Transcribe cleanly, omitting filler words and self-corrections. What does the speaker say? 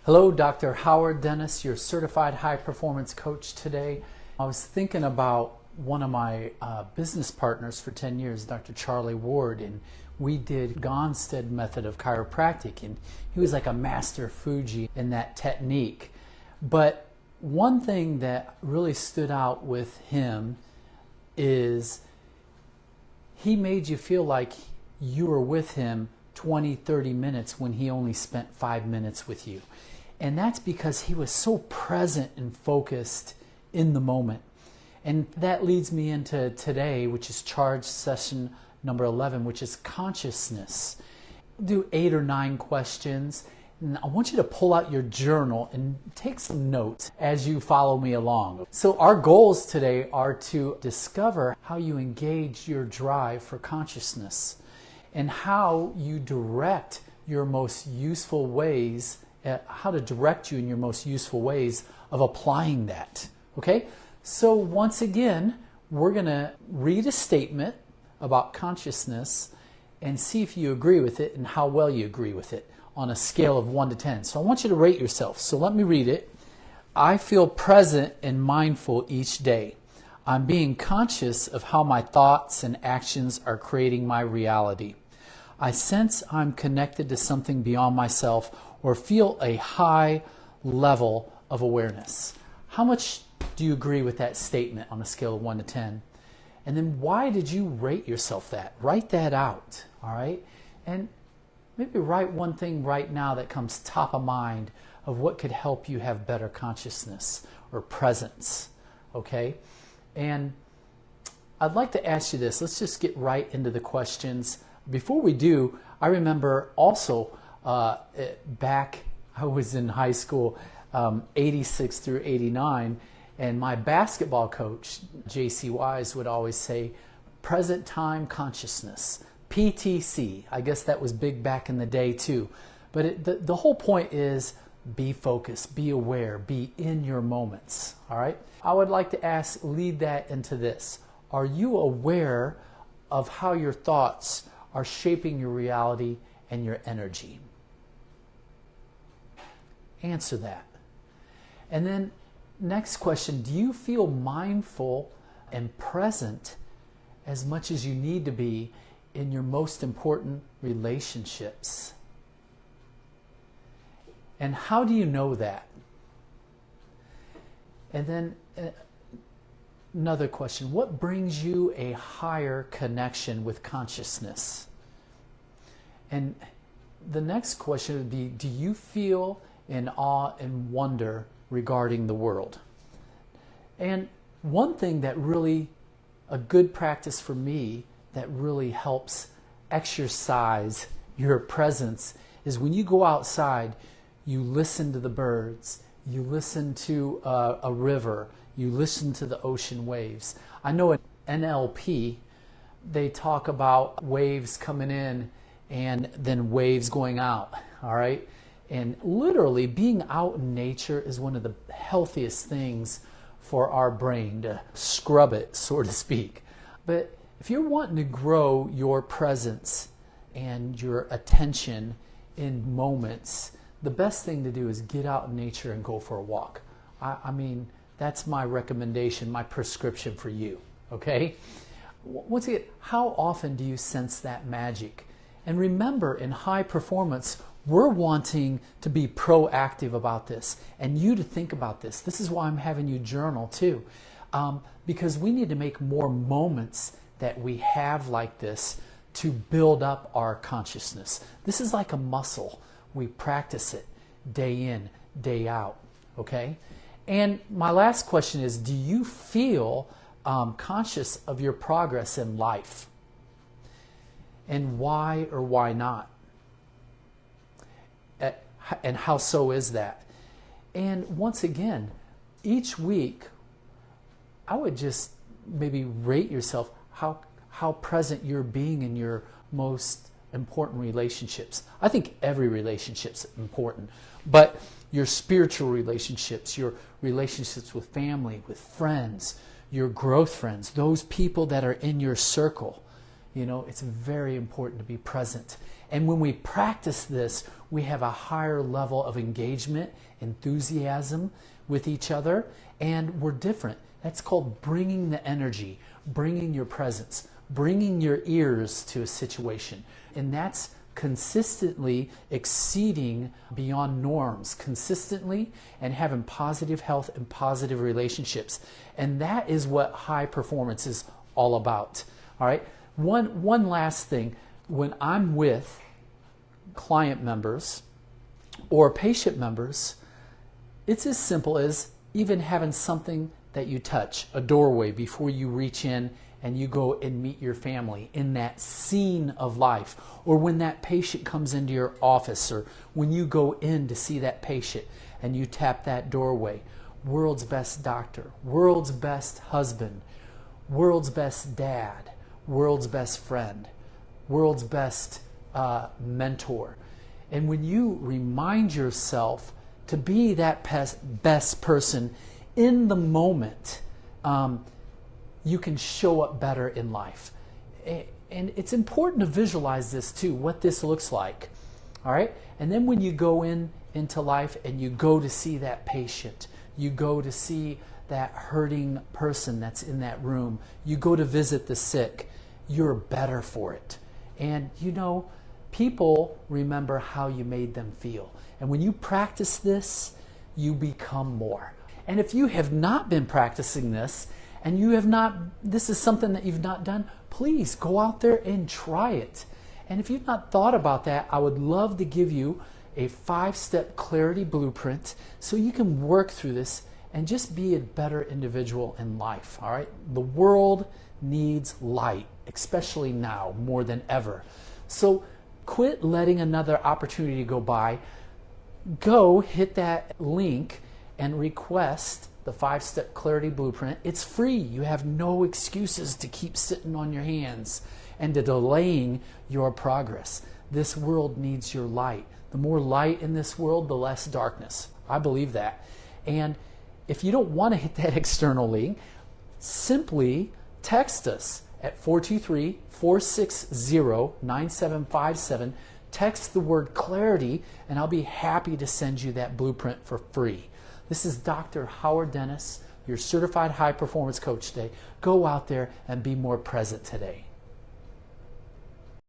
Hello, Dr. Howard Dennis, your certified high performance coach today. I was thinking about one of my business partners for 10 years, Dr. Charlie Ward, and we did Gonstead method of chiropractic, and he was like a master Fuji in that technique. But one thing that really stood out with him is he made you feel like you were with him 20, 30 minutes when he only spent 5 minutes with you. And that's because he was so present and focused in the moment. And that leads me into today, which is charge session number 11, which is consciousness. We'll do 8 or 9 questions. And I want you to pull out your journal and take some notes as you follow me along. So our goals today are to discover how you engage your drive for consciousness and how you direct your most useful ways, how to direct you in your most useful ways of applying that. Okay? So once again, we're going to read a statement about consciousness and see if you agree with it and how well you agree with it on a scale of 1 to 10. So I want you to rate yourself. So let me read it. I feel present and mindful each day. I'm being conscious of how my thoughts and actions are creating my reality. I sense I'm connected to something beyond myself or feel a high level of awareness. How much do you agree with that statement on a scale of 1 to 10? And then why did you rate yourself that? Write that out, all right? And maybe write one thing right now that comes top of mind of what could help you have better consciousness or presence, okay? And I'd like to ask you this. Let's just get right into the questions. Before we do, I remember also back, I was in high school, 86 through 89, and my basketball coach, J.C. Wise, would always say, present time consciousness, PTC. I guess that was big back in the day too. But the whole point is be focused, be aware, be in your moments, all right? I would like to lead that into this. Are you aware of how your thoughts are shaping your reality and your energy? Answer that. And then next question, do you feel mindful and present as much as you need to be in your most important relationships? And how do you know that? And then another question, what brings you a higher connection with consciousness? And the next question would be, do you feel in awe and wonder regarding the world? And one thing that really, a good practice for me that really helps exercise your presence is when you go outside, you listen to the birds, you listen to a river, you listen to the ocean waves. I know in NLP, they talk about waves coming in and then waves going out, all right? And literally being out in nature is one of the healthiest things for our brain to scrub it, so to speak. But if you're wanting to grow your presence and your attention in moments, the best thing to do is get out in nature and go for a walk. I mean, that's my recommendation, my prescription for you, okay? Once again, how often do you sense that magic? And remember, in high performance, we're wanting to be proactive about this and you to think about this. This is why I'm having you journal too, because we need to make more moments that we have like this to build up our consciousness. This is like a muscle. We practice it day in, day out, okay? And my last question is, do you feel conscious of your progress in life? And why or why not? And how so is that? And once again, each week, I would just maybe rate yourself how present you're being in your most important relationships. I think every relationship's important, but your spiritual relationships, your relationships with family, with friends, your growth friends, those people that are in your circle, you know, it's very important to be present. And when we practice this, we have a higher level of engagement, enthusiasm with each other, and we're different. That's called bringing the energy, bringing your presence, bringing your ears to a situation. And that's consistently exceeding beyond norms, consistently, and having positive health and positive relationships. And that is what high performance is all about. All right. One last thing. When I'm with client members or patient members, it's as simple as even having something that you touch, a doorway, before you reach in and you go and meet your family in that scene of life, or when that patient comes into your office, or when you go in to see that patient and you tap that doorway. World's best doctor, world's best husband, world's best dad, world's best friend, world's best mentor. And when you remind yourself to be that best person in the moment, you can show up better in life. And it's important to visualize this too, what this looks like. All right? And then when you go into life and you go to see that patient, you go to see that hurting person that's in that room, you go to visit the sick, you're better for it. And you know, people remember how you made them feel. And when you practice this, you become more. And if you have not been practicing this, and this is something that you've not done, please go out there and try it. And if you've not thought about that, I would love to give you a 5-step clarity blueprint so you can work through this and just be a better individual in life. All right? The world needs light, especially now more than ever. So quit letting another opportunity go by. Go hit that link and request the 5-step clarity blueprint. It's free. You have no excuses to keep sitting on your hands and to delaying your progress. This world needs your light. The more light in this world, the less darkness. I believe that. And if you don't want to hit that external link, simply text us at 423-460-9757. Text the word clarity, and I'll be happy to send you that blueprint for free. This is Dr. Howard Dennis, your certified high performance coach today. Go out there and be more present today.